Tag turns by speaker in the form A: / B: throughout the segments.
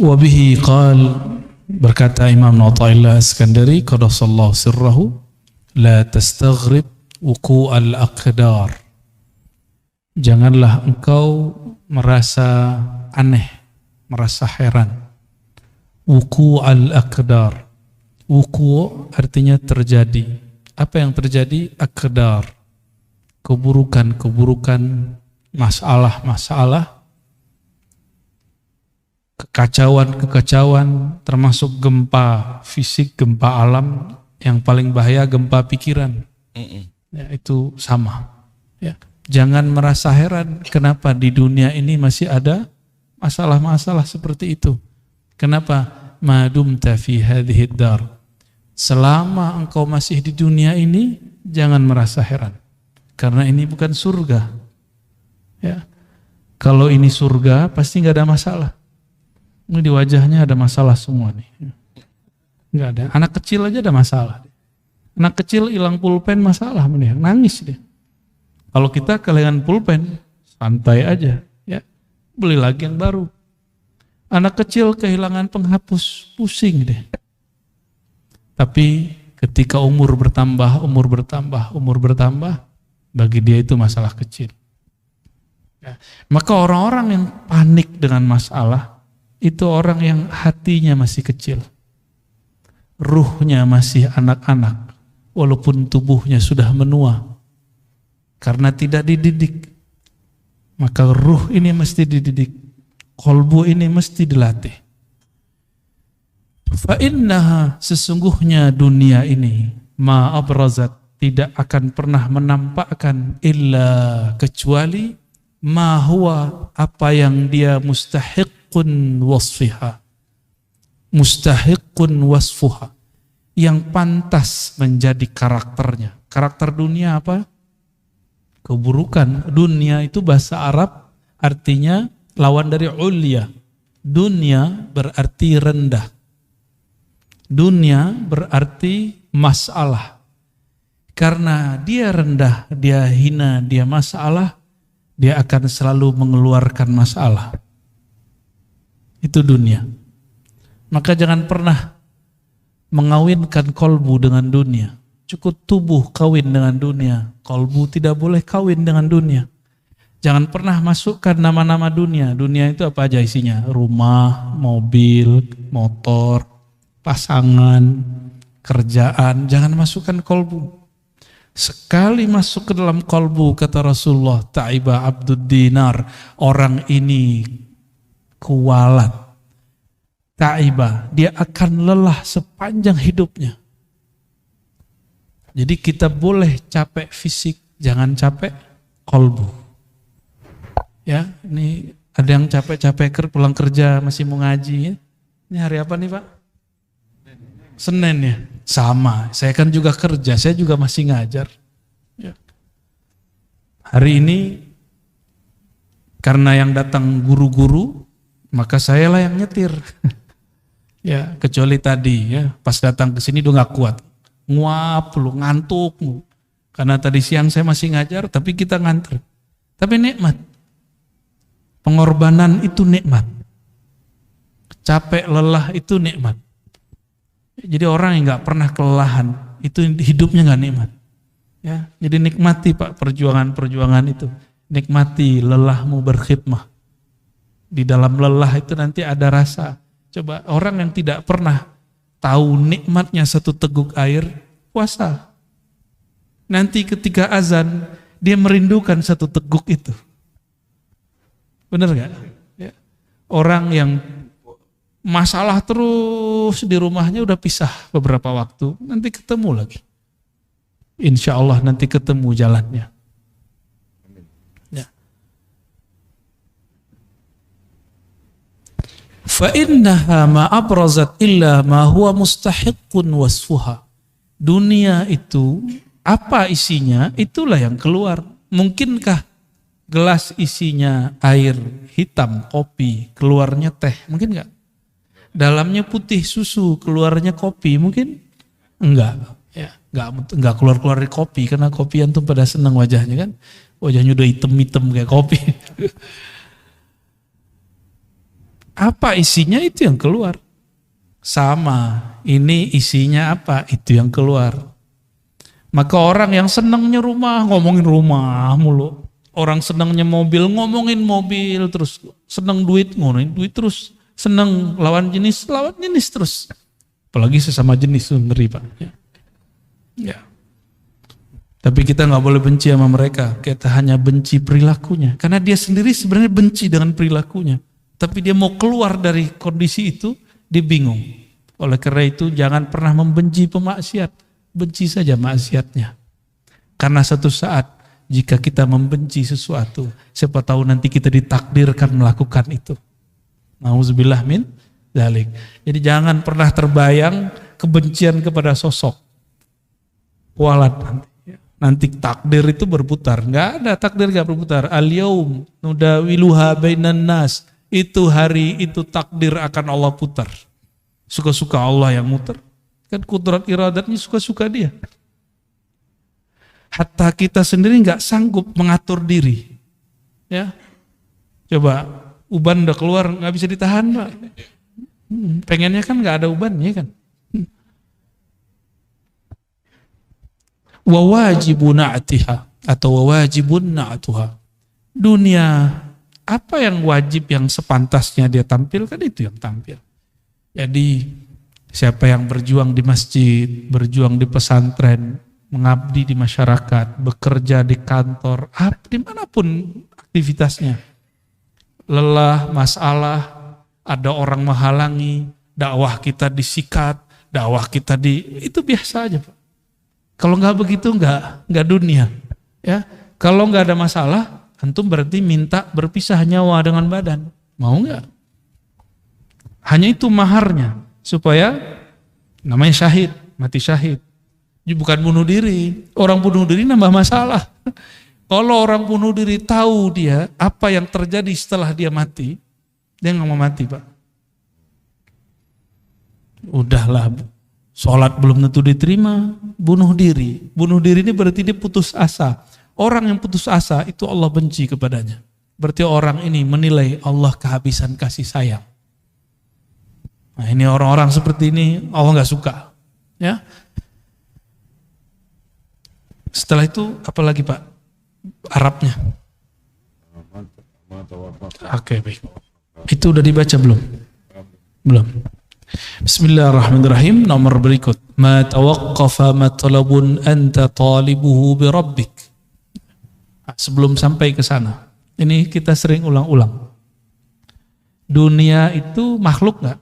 A: Wabihi qal, berkata Imam Athaillah Iskandari qaddasallahu sirrahu, la tastaghrib wuqu'al aqdar. Janganlah engkau merasa aneh, merasa heran. Wuqu'al aqdar. Wuku' artinya terjadi. Apa yang terjadi? Aqdar. Keburukan-keburukan, masalah-masalah, kekacauan-kekacauan, termasuk gempa fisik, gempa alam, yang paling bahaya gempa pikiran. Ya, itu sama. Ya. Jangan merasa heran kenapa di dunia ini masih ada masalah-masalah seperti itu. Kenapa? Madumta fi hadhihi dar. Selama engkau masih di dunia ini, jangan merasa heran. Karena ini bukan surga. Ya. Kalau ini surga, pasti nggak ada masalah. Ini di wajahnya ada masalah semua nih. Nggak ada. Anak kecil aja ada masalah. Anak kecil hilang pulpen masalah, nangis dia. Kalau kita kehilangan pulpen, santai aja, ya, beli lagi yang baru. Anak kecil kehilangan penghapus, pusing deh. Tapi ketika umur bertambah, bagi dia itu masalah kecil. Ya. Maka orang-orang yang panik dengan masalah, itu orang yang hatinya masih kecil. Ruhnya masih anak-anak, walaupun tubuhnya sudah menua. Karena tidak dididik, maka ruh ini mesti dididik, kolbu ini mesti dilatih. Fa innaha, sesungguhnya dunia ini, ma abrazat, tidak akan pernah menampakkan illa kecuali ma huwa, apa yang dia mustahiqun wasfiha, mustahiqun wasfuha, yang pantas menjadi karakternya. Karakter dunia apa? Keburukan. Dunia itu bahasa Arab artinya lawan dari ulya. Dunia berarti rendah. Dunia berarti masalah. Karena dia rendah, dia hina, dia masalah, dia akan selalu mengeluarkan masalah. Itu dunia. Maka jangan pernah mengawinkan kolbu dengan dunia. Cukup tubuh kawin dengan dunia, kolbu tidak boleh kawin dengan dunia. Jangan pernah masukkan nama-nama dunia. Dunia itu apa aja isinya? Rumah, mobil, motor, pasangan, kerjaan. Jangan masukkan kolbu. Sekali masuk ke dalam kolbu, kata Rasulullah, ta'iba abdud dinar, orang ini kualat. Ta'iba, dia akan lelah sepanjang hidupnya. Jadi kita boleh capek fisik, jangan capek kolbu. Ya, ini ada yang capek-capek pulang kerja masih mau ngaji. Ya. Ini hari apa nih Pak? Senin ya. Sama, saya kan juga kerja, saya juga masih ngajar. Ya. Hari ini karena yang datang guru-guru, maka saya lah yang nyetir. Ya, kecuali tadi ya, pas datang ke sini udah nggak kuat. Nguap lu, ngantuk lu. Karena tadi siang saya masih ngajar, tapi kita nganter. Tapi nikmat. Pengorbanan itu nikmat. Capek lelah itu nikmat. Jadi orang yang nggak pernah kelelahan, itu hidupnya nggak nikmat. Ya, jadi nikmati Pak perjuangan-perjuangan itu. Nikmati lelahmu berkhidmah. Di dalam lelah itu nanti ada rasa. Coba orang yang tidak pernah tahu nikmatnya satu teguk air, puasa. Nanti ketika azan, dia merindukan satu teguk itu. Benar gak? Ya. Orang yang masalah terus di rumahnya udah pisah beberapa waktu, nanti ketemu lagi. Insya Allah nanti ketemu jalannya. Ya. فَإِنَّهَا مَا أَبْرَزَتْ إِلَّا مَا هُوَ مُسْتَحِقٌ وَصْفُهَا. Dunia itu, apa isinya, itulah yang keluar. Mungkinkah gelas isinya air hitam, kopi, keluarnya teh? Mungkin enggak? Dalamnya putih susu, keluarnya kopi? Mungkin? Enggak. Ya, enggak keluar-keluar dari kopi, karena kopi antum pada senang wajahnya kan. Wajahnya udah hitam-hitam kayak kopi. Apa isinya itu yang keluar. Sama, ini isinya apa, itu yang keluar. Maka orang yang senangnya rumah, ngomongin rumah mulu. Orang senangnya mobil, ngomongin mobil terus. Senang duit, ngomongin duit terus. Senang lawan jenis terus. Apalagi sesama jenis, ngeri Pak. Ya. Tapi kita nggak boleh benci sama mereka. Kita hanya benci perilakunya. Karena dia sendiri sebenarnya benci dengan perilakunya. Tapi dia mau keluar dari kondisi itu, dia bingung. Oleh karena itu jangan pernah membenci pemaksiat. Benci saja maksiatnya. Karena satu saat jika kita membenci sesuatu, siapa tahu nanti kita ditakdirkan melakukan itu. Nauzubillah min dzalik. Jadi jangan pernah terbayang kebencian kepada sosok. Walat nanti takdir itu berputar. Enggak ada takdir enggak berputar. Al-yaum nudawiluha bainan nas. Itu hari itu takdir akan Allah putar. Suka-suka Allah yang muter. Kan kudrat iradatnya suka-suka dia. Hatta kita sendiri nggak sanggup mengatur diri. Ya, coba uban udah keluar nggak bisa ditahan Pak. Pengennya kan nggak ada ubannya kan. Wawajibun na'tiha atau wawajibun na'tuha. Dunia apa yang wajib yang sepantasnya dia tampilkan itu yang tampil. Jadi siapa yang berjuang di masjid, berjuang di pesantren, mengabdi di masyarakat, bekerja di kantor, dimanapun aktivitasnya, lelah, masalah, ada orang menghalangi, dakwah kita disikat, dakwah kita itu biasa aja Pak. Kalau nggak begitu nggak dunia, ya. Kalau nggak ada masalah, antum berarti minta berpisah nyawa dengan badan, mau nggak? Hanya itu maharnya. Supaya namanya syahid, mati syahid. Bukan bunuh diri. Orang bunuh diri nambah masalah. Kalau orang bunuh diri tahu dia apa yang terjadi setelah dia mati, dia nggak mau mati Pak. Udahlah, sholat belum tentu diterima, bunuh diri. Bunuh diri ini berarti dia putus asa. Orang yang putus asa itu Allah benci kepadanya. Berarti orang ini menilai Allah kehabisan kasih sayang. Nah ini orang-orang seperti ini Allah nggak suka, ya. Setelah itu apa lagi Pak? Arabnya. Oke, baik. Itu udah dibaca belum? Belum. Bismillahirrahmanirrahim. Nomor berikut. Ma tawaqqafa matlabun anta talibuhu bi rabbik. Sebelum sampai ke sana, ini kita sering ulang-ulang. Dunia itu makhluk nggak?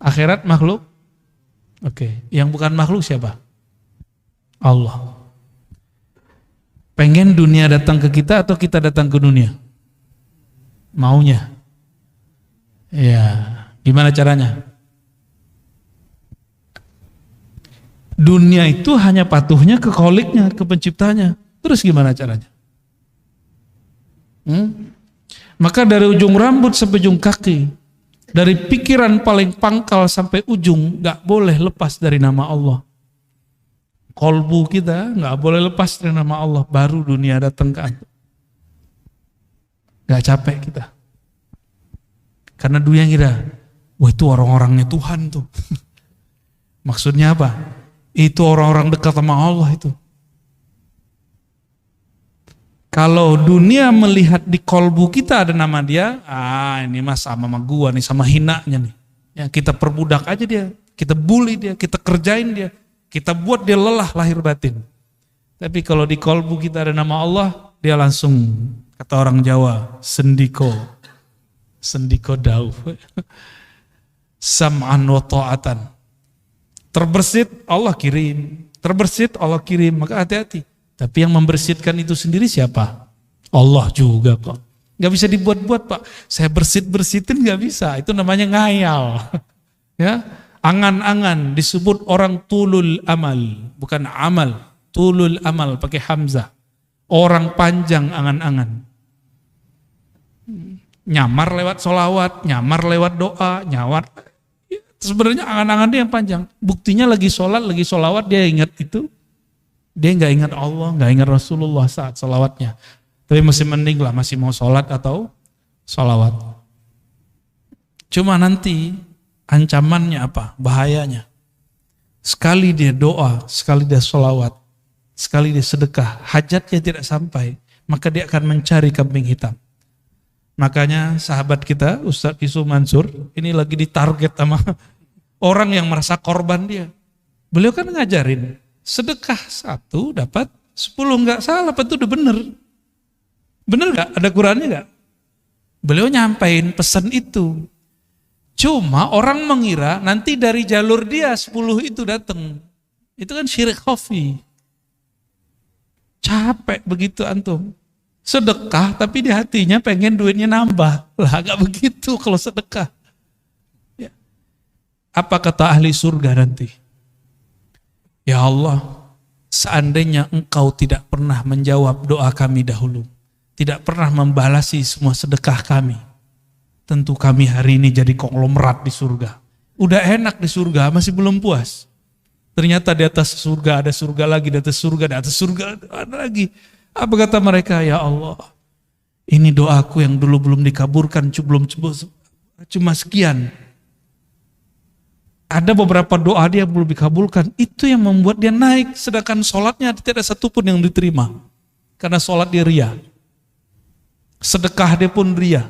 A: Akhirat makhluk? Oke. Yang bukan makhluk siapa? Allah. Pengen dunia datang ke kita atau kita datang ke dunia? Maunya. Ya, gimana caranya? Dunia itu hanya patuhnya ke kholiknya, ke penciptanya. Terus gimana caranya? Maka dari ujung rambut sampai ujung kaki, dari pikiran paling pangkal sampai ujung, gak boleh lepas dari nama Allah. Kolbu kita gak boleh lepas dari nama Allah, baru dunia datang ke antum. Gak capek kita. Karena dunia kira, wah itu orang-orangnya Tuhan tuh. Maksudnya apa? Itu orang-orang dekat sama Allah itu. Kalau dunia melihat di kolbu kita ada nama dia, ini mah sama gua nih, sama hinanya nih. Ya, kita perbudak aja dia, kita bully dia, kita kerjain dia, kita buat dia lelah lahir batin. Tapi kalau di kolbu kita ada nama Allah, dia langsung, kata orang Jawa, sendiko dauh. Sam'an wa ta'atan. Terbersit Allah kirim, maka hati-hati. Tapi yang membersihkan itu sendiri siapa? Allah juga kok. Gak bisa dibuat-buat Pak. Saya bersihin gak bisa. Itu namanya ngayal. Ya, angan-angan disebut orang tulul amal, bukan amal. Tulul amal pakai hamzah. Orang panjang angan-angan. Nyamar lewat sholawat, nyamar lewat doa, nyawar. Sebenarnya angan-angan dia yang panjang. Buktinya lagi sholat, lagi sholawat dia ingat itu. Dia nggak ingat Allah, nggak ingat Rasulullah saat sholawatnya. Tapi masih mending lah, masih mau sholat atau sholawat. Cuma nanti ancamannya apa? Bahayanya. Sekali dia doa, sekali dia sholawat, sekali dia sedekah, hajatnya tidak sampai, maka dia akan mencari kambing hitam. Makanya sahabat kita, Ustadz Isu Mansur, ini lagi ditarget sama orang yang merasa korban dia. Beliau kan ngajarin, sedekah 1 dapat 10, enggak salah, itu udah bener. Bener enggak? Ada Qurannya enggak? Beliau nyampain pesan itu. Cuma orang mengira nanti dari jalur dia 10 itu datang. Itu kan syirik khafi. Capek begitu antum. Sedekah tapi di hatinya pengen duitnya nambah. Lah agak begitu kalau sedekah. Ya. Apa kata ahli surga nanti? Ya Allah, seandainya engkau tidak pernah menjawab doa kami dahulu, tidak pernah membalasi semua sedekah kami, tentu kami hari ini jadi konglomerat di surga. Udah enak di surga, masih belum puas. Ternyata di atas surga ada surga lagi, di atas surga ada lagi. Apa kata mereka? Ya Allah, ini doaku yang dulu belum dikabulkan, cuma sekian. Ada beberapa doa dia belum dikabulkan, itu yang membuat dia naik. Sedangkan sholatnya tidak ada satupun yang diterima. Karena sholat dia ria. Sedekah dia pun ria.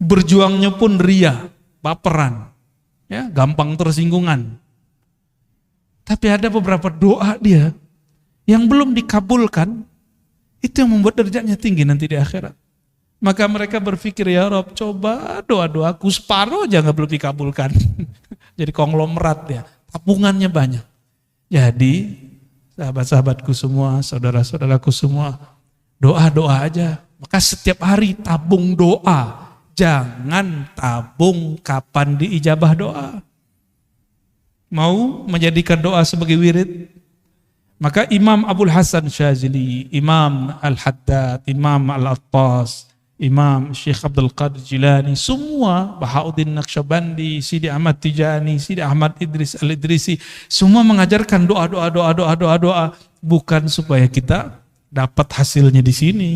A: Berjuangnya pun ria, baperan, ya, gampang tersinggungan. Tapi ada beberapa doa dia yang belum dikabulkan, itu yang membuat derajatnya tinggi nanti di akhirat. Maka mereka berpikir, ya Rob, coba doa-doaku separuh aja nggak belum dikabulkan. Jadi konglomerat ya, tabungannya banyak. Jadi sahabat-sahabatku semua, saudara-saudaraku semua, doa-doa aja. Maka setiap hari tabung doa. Jangan tabung kapan diijabah doa. Mau menjadikan doa sebagai wirid? Maka Imam Abul Hasan Syazili, Imam Al-Haddad, Imam Al-Attas, Imam Syekh Abdul Qadir Jilani, semua, Bahauddin Naqsyabandi, Sidi Ahmad Tijani, Sidi Ahmad Idris Al-Idrisi, semua mengajarkan doa, bukan supaya kita dapat hasilnya di sini.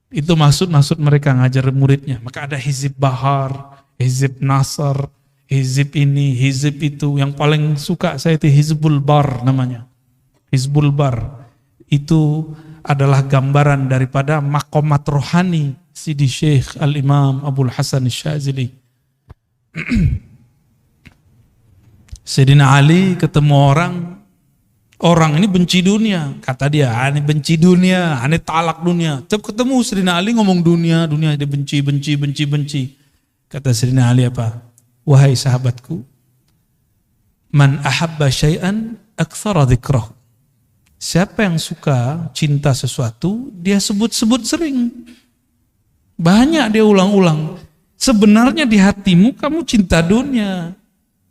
A: Itu maksud mereka ngajar muridnya. Maka ada Hizib Bahar, Hizib Nasr, Hizib ini, Hizib itu. Yang paling suka saya itu Hizbul Bar namanya. Hizbul Bar. Itu adalah gambaran daripada maqamat rohani Sidi Syekh Al-Imam Abul Hasan Syazili. Sayyidina Ali ketemu orang ini benci dunia, kata dia, ini benci dunia, ini talak dunia. Tiap ketemu Sayyidina Ali ngomong dunia, dia benci. Kata Sayyidina Ali apa? Wahai sahabatku, man ahabba syai'an aktsara dzikrah. Siapa yang suka cinta sesuatu, dia sebut-sebut sering. Banyak dia ulang-ulang. Sebenarnya di hatimu kamu cinta dunia.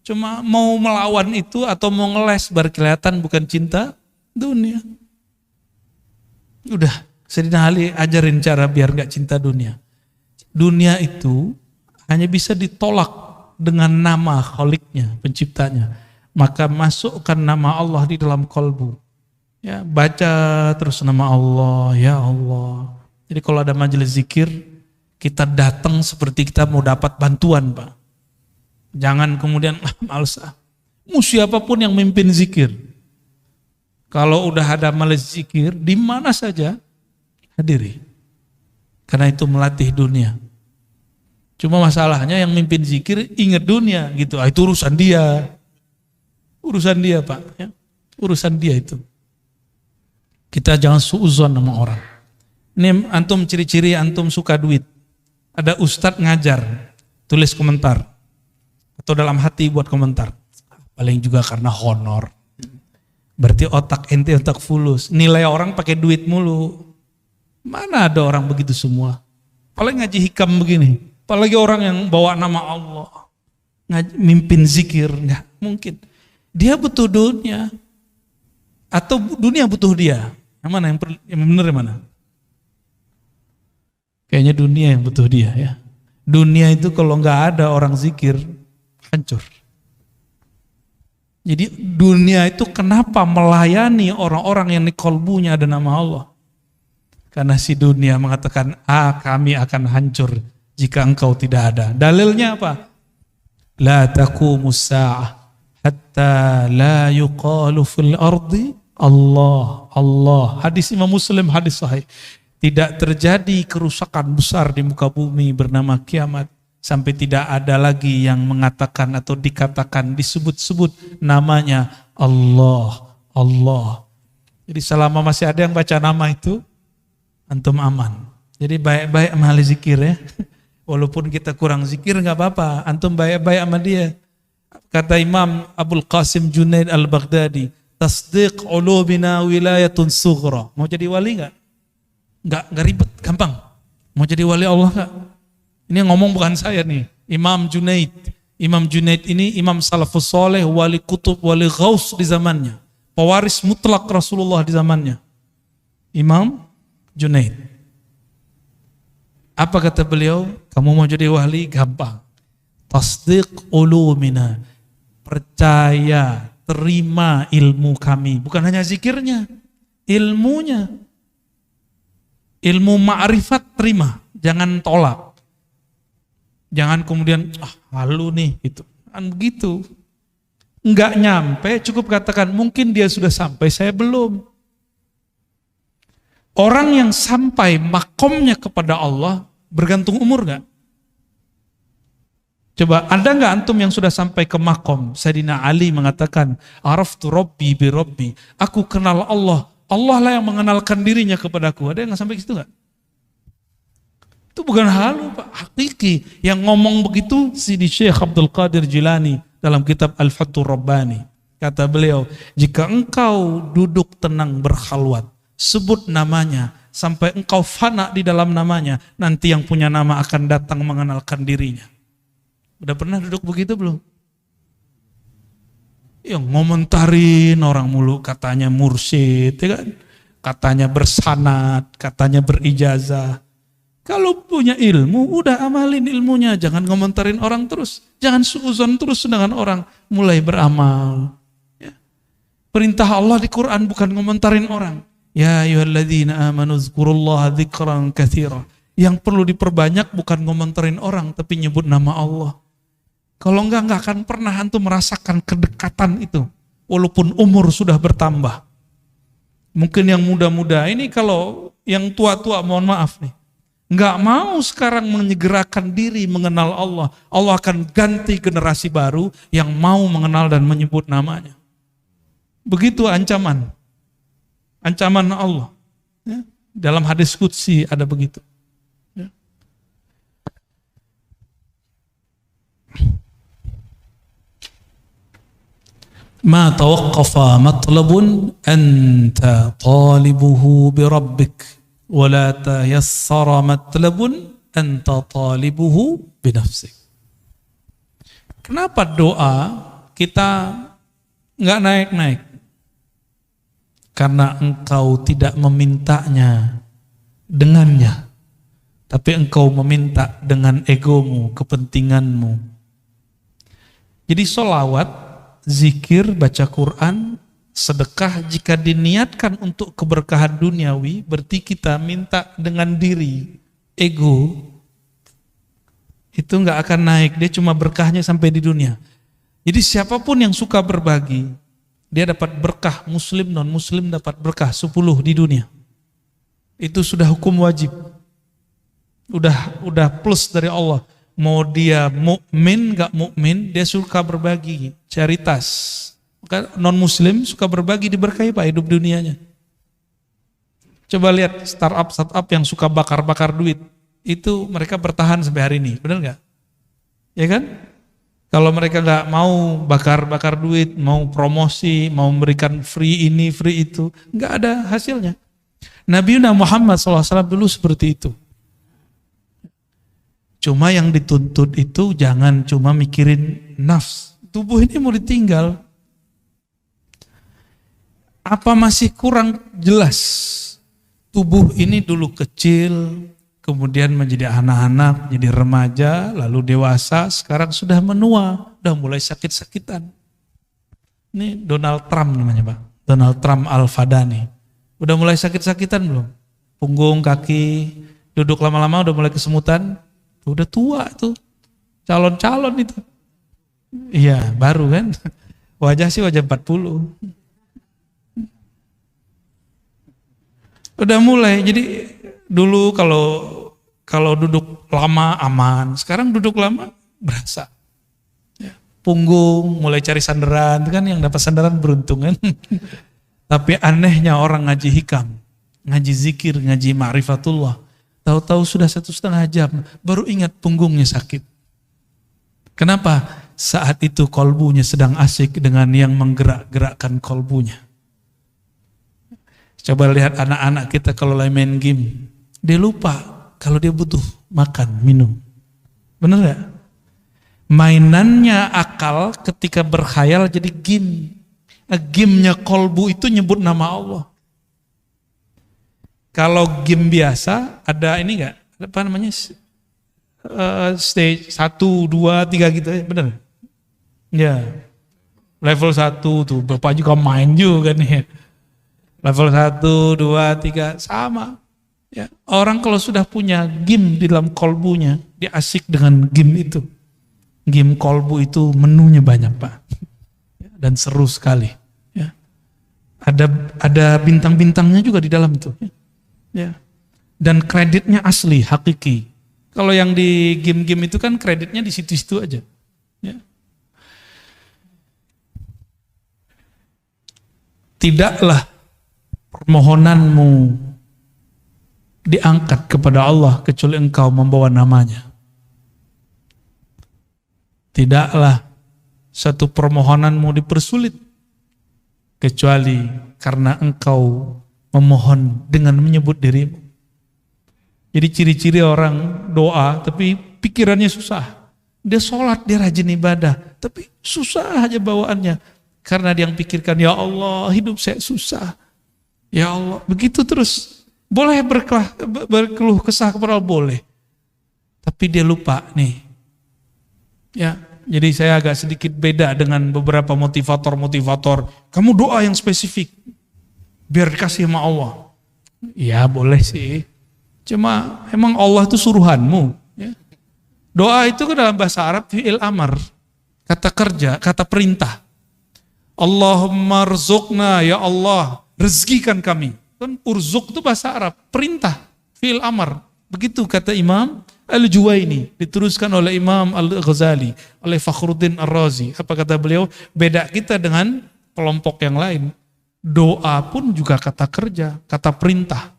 A: Cuma mau melawan itu atau mau ngeles baru kelihatan bukan cinta dunia. Udah, Sayyidina Ali ajarin cara biar gak cinta dunia. Dunia itu hanya bisa ditolak dengan nama Kholiknya, penciptanya. Maka masukkan nama Allah di dalam kolbu. Ya, baca terus nama Allah, ya Allah. Jadi kalau ada majelis zikir, kita datang seperti kita mau dapat bantuan, Pak. Jangan kemudian males. Mau siapapun yang mimpin zikir. Kalau udah ada majelis zikir, di mana saja hadiri. Karena itu melatih dunia. Cuma masalahnya yang mimpin zikir ingat dunia gitu. Itu urusan dia. Urusan dia, Pak, ya. Urusan dia itu. Kita jangan suuzon sama orang. Ini antum ciri-ciri antum suka duit. Ada ustadz ngajar, tulis komentar. Atau dalam hati buat komentar. Paling juga karena honor. Berarti otak ente otak fulus. Nilai orang pakai duit mulu. Mana ada orang begitu semua. Paling ngaji hikam begini. Apalagi orang yang bawa nama Allah. Mimpin zikir. Nggak mungkin. Dia butuh dunia. Atau dunia butuh dia. Yang mana? Yang benar yang mana? Kayaknya dunia yang butuh dia ya. Dunia itu kalau nggak ada orang zikir, hancur. Jadi dunia itu kenapa melayani orang-orang yang di kolbunya ada nama Allah? Karena si dunia mengatakan, kami akan hancur jika engkau tidak ada. Dalilnya apa? La taqumus sa'ah hatta la yuqalu fil ardi Allah, Allah. Hadis Imam Muslim, hadis sahih. Tidak terjadi kerusakan besar di muka bumi bernama kiamat sampai tidak ada lagi yang mengatakan atau dikatakan, disebut-sebut namanya Allah, Allah. Jadi selama masih ada yang baca nama itu, antum aman. Jadi baik-baik sama ahli zikir ya. Walaupun kita kurang zikir nggak apa-apa, antum baik-baik sama dia. Kata Imam Abul Qasim Junaid Al-Baghdadi, tasdiq ulubina wilayatun sughra. Mau jadi wali nggak? Nggak ribet, gampang. Mau jadi wali Allah nggak? Ini yang ngomong bukan saya nih, Imam Junaid. Imam Junaid ini imam salafus soleh, wali kutub, wali ghaus di zamannya. Pewaris mutlak Rasulullah di zamannya. Imam Junaid. Apa kata beliau? Kamu mau jadi wali? Gampang. Tasdiq ulumina. Percaya, terima ilmu kami. Bukan hanya zikirnya, ilmunya. Ilmu ma'rifat terima, jangan tolak. Jangan kemudian, halu nih, gitu. Kan begitu. Enggak nyampe, cukup katakan, mungkin dia sudah sampai, saya belum. Orang yang sampai makomnya kepada Allah, bergantung umur gak? Coba, ada gak antum yang sudah sampai ke makom? Sayyidina Ali mengatakan, araftu rabbi bi rabbi. Aku kenal Allah. Allah lah yang mengenalkan dirinya kepadaku. Ada yang gak sampai ke situ gak? Itu bukan halu, Pak. Hakiki. Yang ngomong begitu, Sidi Syekh Abdul Qadir Jilani dalam kitab Al-Fathur Rabbani. Kata beliau, jika engkau duduk tenang berkhalwat, sebut namanya, sampai engkau fana di dalam namanya, nanti yang punya nama akan datang mengenalkan dirinya. Udah pernah duduk begitu belum? Yang ngomentarin orang mulu, katanya mursyid, ya kan? Katanya bersanad, katanya berijazah. Kalau punya ilmu, udah amalin ilmunya, jangan ngomentarin orang terus, jangan suuzon terus dengan orang, mulai beramal. Ya. Perintah Allah di Quran bukan ngomentarin orang. Ya ayyuhalladzina amanu dzkurullaha dzikran katsira. Yang perlu diperbanyak bukan ngomentarin orang, tapi nyebut nama Allah. Kalau enggak akan pernah antum merasakan kedekatan itu. Walaupun umur sudah bertambah. Mungkin yang muda-muda ini, kalau yang tua-tua mohon maaf nih. Enggak mau sekarang menyegerakan diri mengenal Allah. Allah akan ganti generasi baru yang mau mengenal dan menyebut namanya. Begitu ancaman. Ancaman Allah. Ya. Dalam hadis qudsi ada begitu. Ya. Ma tawaqqafa matlabun anta talibuhu bi rabbik wa la tayassara matlabun anta talibuhu bi nafsik. Kenapa doa kita enggak naik-naik? Karena engkau tidak memintanya dengannya, tapi engkau meminta dengan egomu, kepentinganmu. Jadi sholawat, zikir, baca Quran, sedekah jika diniatkan untuk keberkahan duniawi, berarti kita minta dengan diri, ego, itu enggak akan naik, dia cuma berkahnya sampai di dunia. Jadi siapapun yang suka berbagi, dia dapat berkah, muslim, non-muslim dapat berkah 10 di dunia. Itu sudah hukum wajib. Udah plus dari Allah. Mau dia mukmin, gak mukmin, dia suka berbagi, charitas. Maka non-muslim suka berbagi, diberkahi Pak hidup dunianya. Coba lihat startup yang suka bakar-bakar duit. Itu mereka bertahan sampai hari ini, benar gak? Ya kan? Kalau mereka nggak mau bakar-bakar duit, mau promosi, mau memberikan free ini, free itu, nggak ada hasilnya. Nabi Muhammad SAW dulu seperti itu. Cuma yang dituntut itu jangan cuma mikirin nafs. Tubuh ini mau ditinggal. Apa masih kurang jelas? Tubuh ini dulu kecil, kemudian menjadi anak-anak, jadi remaja, lalu dewasa, sekarang sudah menua, udah mulai sakit-sakitan. Ini Donald Trump namanya Pak, Donald Trump Al-Fadani. Udah mulai sakit-sakitan belum? Punggung, kaki, duduk lama-lama udah mulai kesemutan, Udah tua tuh. Calon-calon itu. Iya, baru kan. Wajah sih wajah 40. Udah mulai. Jadi dulu kalau duduk lama aman, sekarang duduk lama berasa. Ya, punggung, mulai cari sandaran, itu kan yang dapat sandaran beruntung kan. Tapi anehnya orang ngaji hikam, ngaji zikir, ngaji ma'rifatullah, tahu-tahu sudah 1,5 jam, baru ingat punggungnya sakit. Kenapa? Saat itu kolbunya sedang asik dengan yang menggerak-gerakkan kolbunya. Coba lihat anak-anak kita kalau lagi main game, dia lupa kalau dia butuh makan, minum. Bener gak? Mainannya akal ketika berkhayal jadi game. Game-nya kolbu itu nyebut nama Allah. Kalau game biasa ada ini gak? Apa namanya? Stage 1, 2, 3 gitu ya, bener? Ya. Level 1 tuh, Bapak juga main juga nih. Level 1, 2, 3 sama. Ya, orang kalau sudah punya game di dalam kolbunya, dia asik dengan game itu. Game kolbu itu menunya banyak, Pak. Dan seru sekali. Ya. Ada bintang-bintangnya juga di dalam itu. Ya. Dan kreditnya asli, hakiki. Kalau yang di game-game itu kan kreditnya di situ-situ aja. Ya. Tidaklah permohonanmu diangkat kepada Allah kecuali engkau membawa namanya. Tidaklah satu permohonanmu dipersulit kecuali karena engkau memohon dengan menyebut dirimu. Jadi ciri-ciri orang doa tapi pikirannya susah. Dia sholat, dia rajin ibadah, tapi susah aja bawaannya. Karena dia yang pikirkan, ya Allah hidup saya susah. Ya Allah, begitu terus. Boleh berkeluh kesah kepada Allah, boleh. Tapi dia lupa nih. Ya, jadi saya agak sedikit beda dengan beberapa motivator. Kamu doa yang spesifik, biar dikasih sama Allah. Ya boleh sih. Cuma emang Allah itu suruhanmu. Ya. Doa itu kan dalam bahasa Arab fi'il amar. Kata kerja, kata perintah. Allahumma rzuqna, ya Allah, rezekikan kami. Kan urzuk itu bahasa Arab, perintah, fi'il amar. Begitu kata Imam Al-Juwaini, diteruskan oleh Imam Al-Ghazali, oleh Fakhruddin Ar-Razi. Apa kata beliau? Beda kita dengan kelompok yang lain. Doa pun juga kata kerja, kata perintah.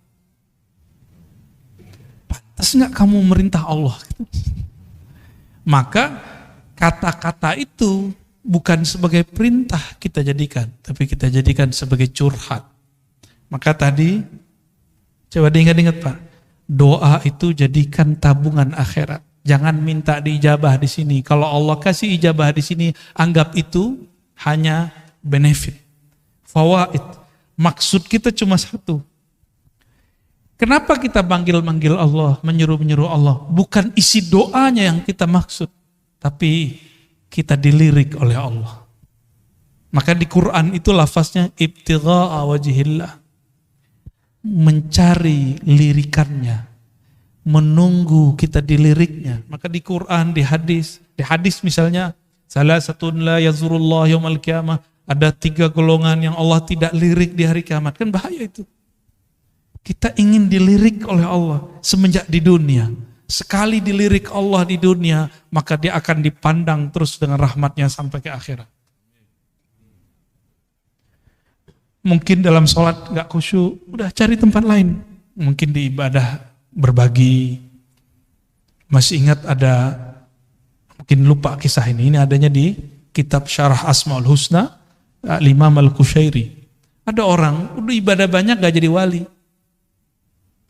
A: Pantas nggak kamu merintah Allah? Maka kata-kata itu bukan sebagai perintah kita jadikan, tapi kita jadikan sebagai curhat. Maka tadi, coba diingat-ingat Pak, doa itu jadikan tabungan akhirat. Jangan minta diijabah di sini. Kalau Allah kasih ijabah di sini, anggap itu hanya benefit, fawaid. Maksud kita cuma satu. Kenapa kita manggil-manggil Allah, menyuruh-menyuruh Allah? Bukan isi doanya yang kita maksud, tapi kita dilirik oleh Allah. Maka di Quran itu lafaznya ibtigha'a wajhillah. Mencari lirikannya, menunggu kita diliriknya. Maka di Quran, di hadis misalnya, salah satu la yazurullah yaumal qiyamah, ada 3 golongan yang Allah tidak lirik di hari kiamat. Kan bahaya itu. Kita ingin dilirik oleh Allah semenjak di dunia. Sekali dilirik Allah di dunia, maka dia akan dipandang terus dengan rahmatnya sampai ke akhirat. Mungkin dalam sholat gak khusyuk, udah cari tempat lain. Mungkin di ibadah berbagi. Masih ingat ada, mungkin lupa kisah ini adanya di kitab Syarah Asmaul Husna, Imam Al-Qushairi. Ada orang, udah ibadah banyak gak jadi wali.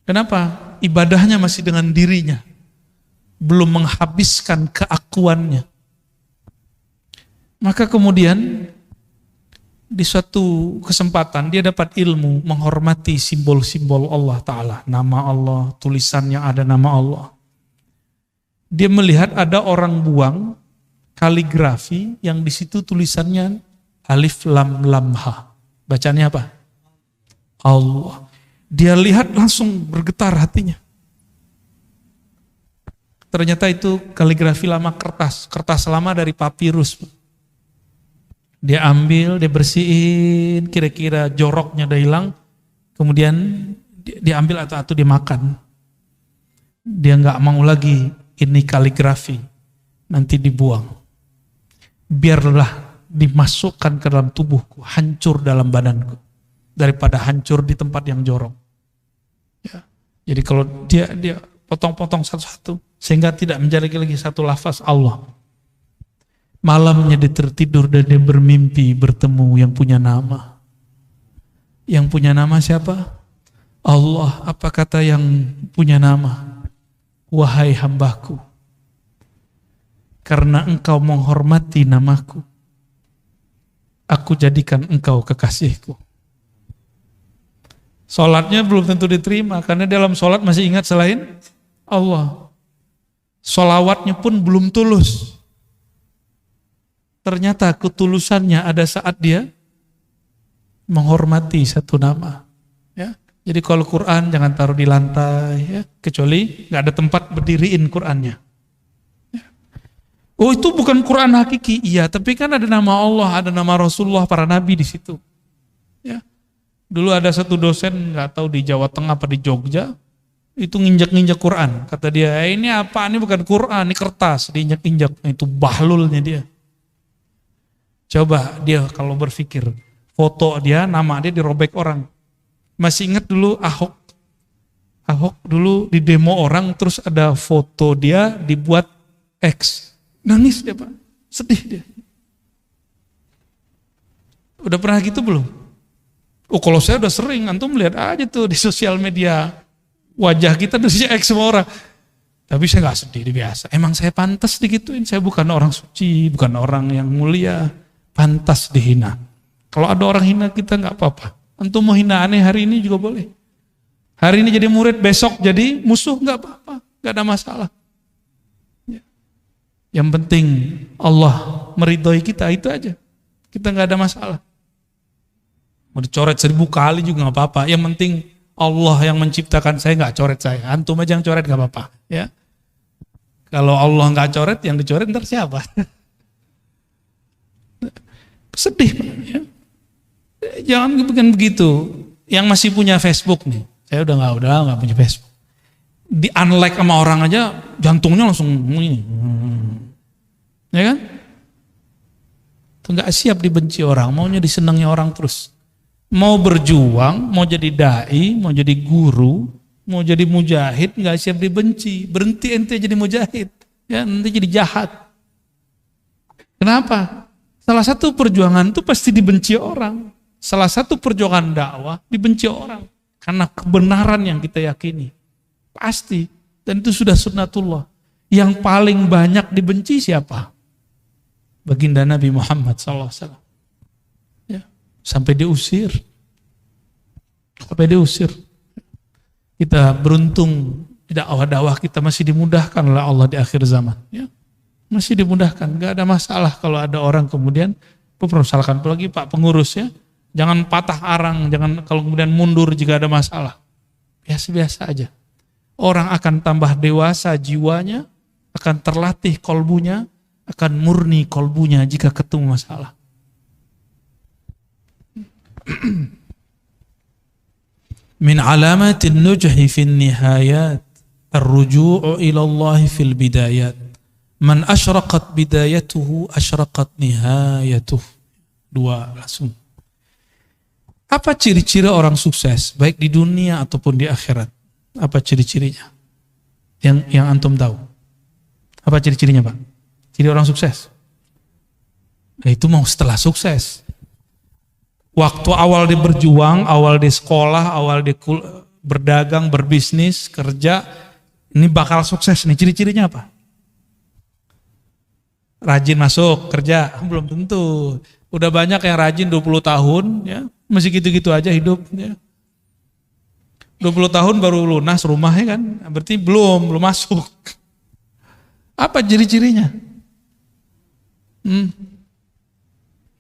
A: Kenapa? Ibadahnya masih dengan dirinya. Belum menghabiskan keakuannya. Maka kemudian di suatu kesempatan dia dapat ilmu menghormati simbol-simbol Allah Ta'ala. Nama Allah, tulisan yang ada nama Allah. Dia melihat ada orang buang kaligrafi yang di situ tulisannya alif lam lam ha. Bacanya apa? Allah. Dia lihat langsung bergetar hatinya. Ternyata itu kaligrafi lama, kertas lama dari papirus. Dia ambil, dia bersihin, kira-kira joroknya udah hilang, kemudian dia ambil atau dia makan. Dia nggak mau lagi ini kaligrafi, nanti dibuang. Biarlah dimasukkan ke dalam tubuhku, hancur dalam badanku, daripada hancur di tempat yang jorok. Ya. Jadi kalau dia potong-potong satu-satu, sehingga tidak menjadi lagi satu lafaz Allah. Malamnya dia tertidur dan dia bermimpi bertemu yang punya nama. Yang punya nama siapa? Allah. Apa kata yang punya nama? Wahai hambaku, karena engkau menghormati namaku, aku jadikan engkau kekasihku. Sholatnya belum tentu diterima, karena dalam sholat masih ingat selain Allah. Sholawatnya pun belum tulus. Ternyata ketulusannya ada saat dia menghormati satu nama. Ya. Jadi kalau Quran jangan taruh di lantai, ya, kecuali nggak ada tempat berdiriin Qurannya. Ya. Oh itu bukan Quran hakiki, iya, tapi kan ada nama Allah, ada nama Rasulullah, para nabi di situ. Ya. Dulu ada satu dosen, nggak tahu di Jawa Tengah apa di Jogja, itu nginjak-nginjak Quran. Kata dia, ini apa? Ini bukan Quran, ini kertas, diinjak-injak. Itu bahlulnya dia. Coba dia kalau berpikir, foto dia, nama dia dirobek orang. Masih ingat dulu Ahok dulu di demo orang, terus ada foto dia dibuat X. Nangis dia Pak, sedih dia. Udah pernah gitu belum? Oh kalau saya udah sering, antum lihat aja tuh di sosial media, wajah kita udah X semua orang. Tapi saya gak sedih, biasa. Emang saya pantas digituin, saya bukan orang suci, bukan orang yang mulia, pantas dihina. Kalau ada orang hina kita gak apa-apa. Antum mau hina aneh hari ini juga boleh. Hari ini jadi murid, besok jadi musuh, gak apa-apa, gak ada masalah. Yang penting Allah meridhoi kita, itu aja. Kita gak ada masalah. Mau dicoret 1000 kali juga gak apa-apa. Yang penting Allah yang menciptakan saya gak coret saya. Antum aja yang coret gak apa-apa. Ya. Kalau Allah gak coret, yang dicoret ntar siapa? Sedih ya. Jangan bikin begitu. Yang masih punya Facebook nih, saya udah nggak punya Facebook. Di unlike sama orang aja, jantungnya langsung ini, ya kan? Nggak siap dibenci orang, maunya disenangi orang terus. Mau berjuang, mau jadi dai, mau jadi guru, mau jadi mujahid, nggak siap dibenci. Berhenti ente jadi mujahid, ya nanti jadi jahat. Kenapa? Salah satu perjuangan itu pasti dibenci orang. Salah satu perjuangan dakwah dibenci orang karena kebenaran yang kita yakini. Pasti. Dan itu sudah sunnatullah. Yang paling banyak dibenci siapa? Baginda Nabi Muhammad SAW. Ya. Sampai diusir. Kita beruntung dakwah-dakwah kita masih dimudahkan oleh Allah di akhir zaman. Ya. Masih dimudahkan. Gak ada masalah kalau ada orang kemudian, misalkan apalagi Pak pengurus ya, jangan patah arang, jangan kalau kemudian mundur jika ada masalah. Biasa-biasa aja. Orang akan tambah dewasa jiwanya, akan terlatih kolbunya, akan murni kolbunya jika ketemu masalah. Min alamatin nujhi fin nihayat ar-ruju'u ila Allah fil bidayat. Man asyraqat bidayatuhu asyraqat nihayatuh. Dua langsung. Apa ciri-ciri orang sukses, baik di dunia ataupun di akhirat? Apa ciri-cirinya? Yang antum tahu. Apa ciri-cirinya Pak? Ciri orang sukses. Nah, itu mau setelah sukses. Waktu awal dia berjuang, awal dia sekolah, awal dia berdagang, berbisnis, kerja, ini bakal sukses nih. Ciri-cirinya apa? Rajin masuk kerja, belum tentu. Udah banyak yang rajin 20 tahun, ya masih gitu-gitu aja hidup. Ya. 20 tahun baru lunas rumahnya kan, berarti belum masuk. Apa ciri-cirinya?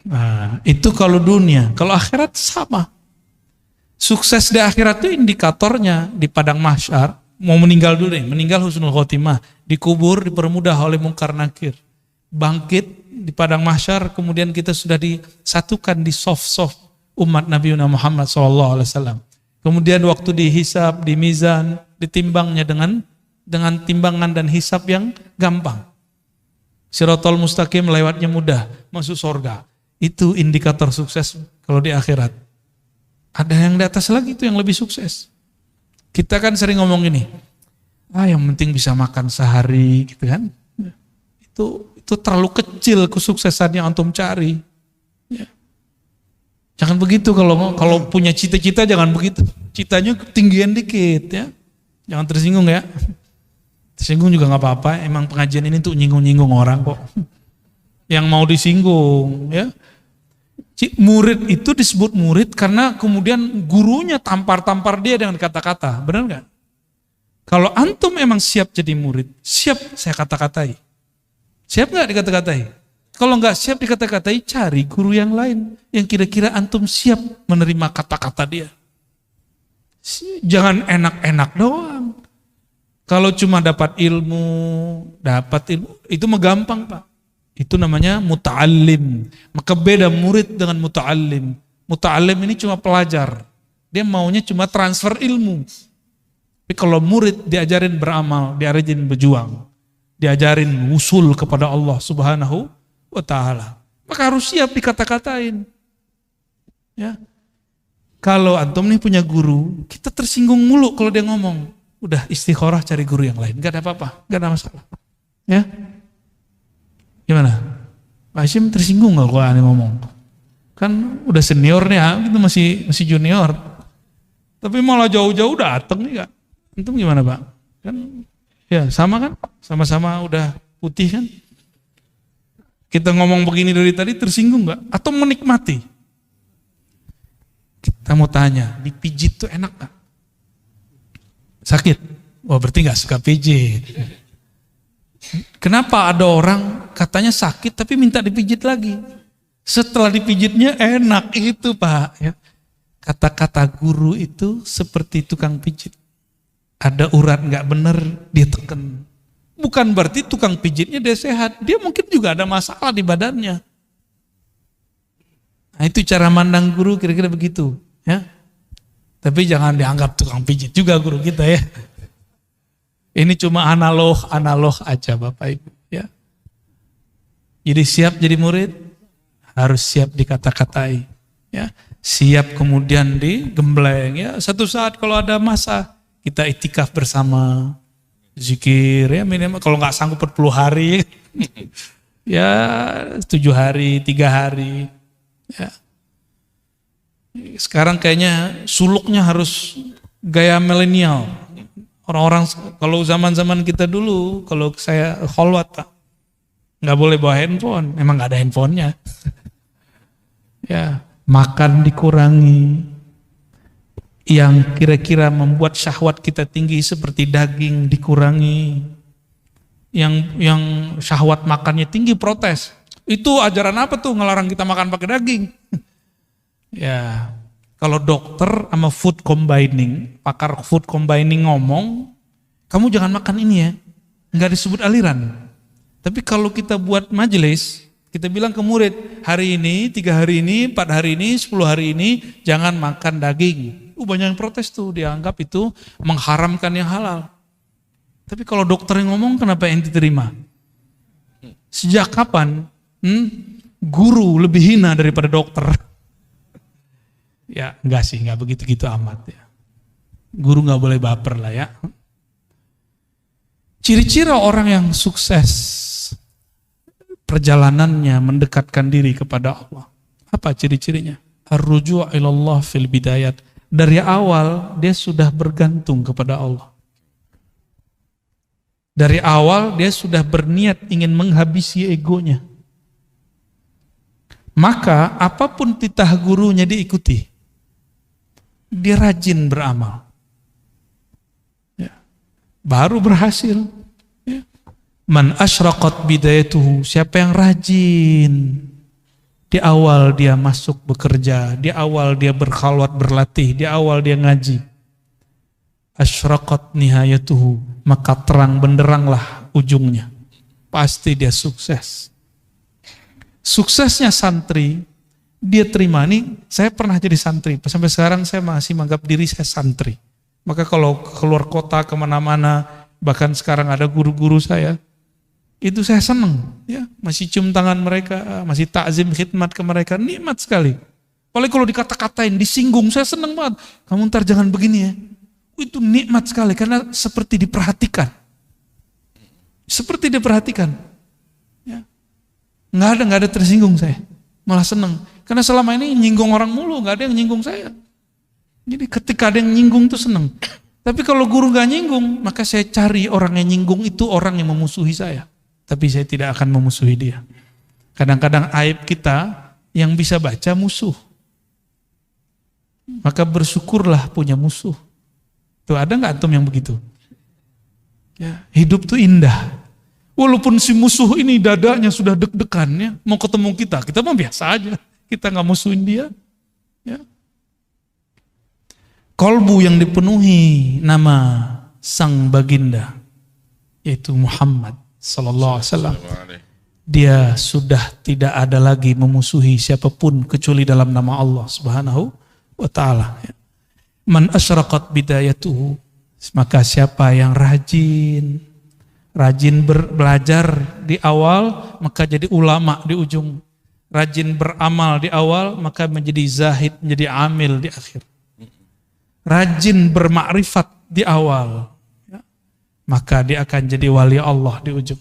A: Nah, itu kalau dunia. Kalau akhirat sama. Sukses di akhirat itu indikatornya di padang mahsyar. Mau meninggal dulu nih, meninggal husnul khotimah. dikubur, dipermudah oleh mungkar nakir. Bangkit di padang mahsyar, kemudian kita sudah disatukan di sof-sof umat Nabi Muhammad SAW. Kemudian waktu dihisab, di mizan, ditimbangnya dengan timbangan dan hisab yang gampang. Siratal mustaqim lewatnya mudah, masuk surga. Itu indikator sukses kalau di akhirat. Ada yang di atas lagi itu yang lebih sukses. Kita kan sering ngomong gini, yang penting bisa makan sehari gitu kan. Itu terlalu kecil kesuksesan yang antum cari. Ya. Jangan begitu, kalau punya cita-cita jangan begitu. Citanya ketinggian dikit ya. Jangan tersinggung ya. Tersinggung juga nggak apa-apa, emang pengajian ini tuh nyinggung-nyinggung orang kok. Yang mau disinggung ya. Murid itu disebut murid karena kemudian gurunya tampar-tampar dia dengan kata-kata, benar nggak? Kalau antum emang siap jadi murid, siap saya kata-katai. Siap nggak dikata-katai? Kalau nggak siap dikata-katai, cari guru yang lain yang kira-kira antum siap menerima kata-kata dia. Jangan enak-enak doang. Kalau cuma dapat ilmu, itu mah gampang Pak. Itu namanya muta'allim. Maka beda murid dengan muta'allim. Muta'allim ini cuma pelajar. Dia maunya cuma transfer ilmu. Tapi kalau murid diajarin beramal, diajarin berjuang, diajarin usul kepada Allah Subhanahu wa ta'ala. Maka harus siap dikata-katain. Ya. Kalau antum nih punya guru, kita tersinggung mulu kalau dia ngomong. Udah istikharah cari guru yang lain, gak ada apa-apa, gak ada masalah. Ya. Gimana? Pak Hashim tersinggung gak kalau aneh ngomong? Kan udah senior nih, kita masih junior. Tapi malah jauh-jauh datang nih Kak. Antum gimana Pak? Kan ya sama kan? Sama-sama udah putih kan? Kita ngomong begini dari tadi tersinggung gak? Atau menikmati? Kita mau tanya, dipijit tuh enak gak? Sakit? Wah berarti gak suka pijit. Kenapa ada orang katanya sakit tapi minta dipijit lagi? Setelah dipijitnya enak itu Pak. Ya. Kata-kata guru itu seperti tukang pijit. Ada urat gak bener dia tekan. Bukan berarti tukang pijitnya dia sehat. Dia mungkin juga ada masalah di badannya. Nah itu cara mandang guru kira-kira begitu. Ya. Tapi jangan dianggap tukang pijit juga guru kita ya. Ini cuma analog aja Bapak Ibu ya. Jadi siap jadi murid, harus siap dikata-katai ya. Siap kemudian digembleng ya. Satu saat kalau ada masa kita itikaf bersama, zikir ya minimal kalau nggak sanggup 40 hari ya 7 hari, 3 hari ya. Sekarang kayaknya suluknya harus gaya milenial. Orang-orang kalau zaman-zaman kita dulu, kalau saya kholwat Pak, nggak boleh bawa handphone, emang nggak ada handphonenya. Ya, makan dikurangi. Yang kira-kira membuat syahwat kita tinggi seperti daging dikurangi. Yang syahwat makannya tinggi protes. Itu ajaran apa tuh ngelarang kita makan pakai daging? Ya. Kalau dokter sama food combining, pakar food combining ngomong, kamu jangan makan ini ya, nggak disebut aliran. Tapi kalau kita buat majelis, kita bilang ke murid, hari ini, 3 hari ini, 4 hari ini, 10 hari ini, jangan makan daging. Banyak yang protes tuh, dianggap itu mengharamkan yang halal. Tapi kalau dokter yang ngomong, kenapa yang diterima? Sejak kapan guru lebih hina daripada dokter? Ya enggak sih, enggak begitu-gitu amat ya. Guru enggak boleh baper lah ya. Ciri-ciri orang yang sukses perjalanannya mendekatkan diri kepada Allah. Apa ciri-cirinya? Ar-ruju' ilallah fil bidayat. Dari awal dia sudah bergantung kepada Allah. Dari awal dia sudah berniat ingin menghabisi egonya. Maka apapun titah gurunya diikuti. Dia rajin beramal. Ya. Baru berhasil. Ya. Man asyraqat bidayatuhu, siapa yang rajin. Di awal dia masuk bekerja, di awal dia berkhalwat berlatih, di awal dia ngaji. Asyraqat nihayatuhu, maka terang benderanglah ujungnya. Pasti dia sukses. Suksesnya santri, dia terima. Nih, saya pernah jadi santri. Sampai sekarang saya masih menganggap diri saya santri. Maka kalau keluar kota kemana-mana, bahkan sekarang ada guru-guru saya, itu saya senang. Ya, masih cium tangan mereka, masih takzim khidmat ke mereka, nikmat sekali. Apalagi kalau dikata-katain, disinggung, saya senang banget. Kamu ntar jangan begini ya. Itu nikmat sekali karena seperti diperhatikan. Seperti diperhatikan. Ya. Nggak ada tersinggung saya. Malah senang. Karena selama ini nyinggung orang mulu, nggak ada yang nyinggung saya. Jadi ketika ada yang nyinggung tuh senang. Tapi kalau guru nggak nyinggung, maka saya cari orang yang nyinggung itu orang yang memusuhi saya. Tapi saya tidak akan memusuhi dia. Kadang-kadang aib kita yang bisa baca musuh. Maka bersyukurlah punya musuh. Tuh ada nggak antum yang begitu? Ya, hidup tuh indah. Walaupun si musuh ini dadanya sudah deg-degan ya, mau ketemu kita mah biasa aja. Kita nggak musuhin dia. Ya. Kolbu yang dipenuhi nama sang baginda, yaitu Muhammad Sallallahu Alaihi Wasallam. Dia sudah tidak ada lagi memusuhi siapapun kecuali dalam nama Allah Subhanahu wa Ta'ala. Man asyraqat bidayatuhu, maka siapa yang rajin belajar di awal, maka jadi ulama di ujung. Rajin beramal di awal, maka menjadi zahid, menjadi amil di akhir. Rajin bermakrifat di awal, maka dia akan jadi wali Allah di ujung.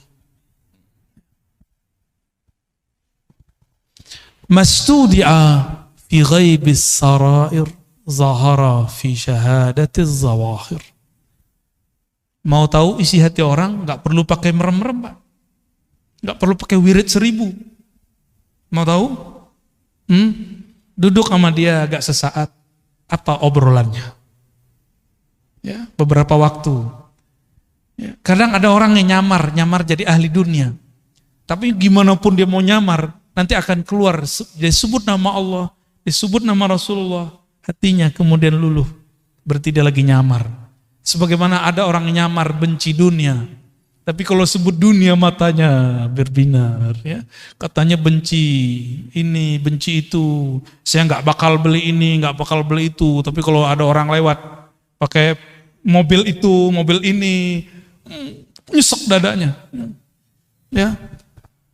A: Mastudi'a fi ghaibis sarair zahara fi syahadatiz zawahir. Mau tahu isi hati orang, nggak perlu pakai merem-merem, Pak. Nggak perlu pakai wirid 1000. Mau tahu? Duduk sama dia agak sesaat. Apa obrolannya? Ya, beberapa waktu. Ya, kadang ada orang yang nyamar jadi ahli dunia. Tapi gimana pun dia mau nyamar, nanti akan keluar, disebut nama Allah, disebut nama Rasulullah, hatinya kemudian luluh, berarti dia lagi nyamar. Sebagaimana ada orang nyamar benci dunia, tapi kalau sebut dunia matanya berbinar, ya. Katanya benci ini, benci itu, saya nggak bakal beli ini, nggak bakal beli itu. Tapi kalau ada orang lewat pakai mobil itu, mobil ini, nyesek dadanya, ya.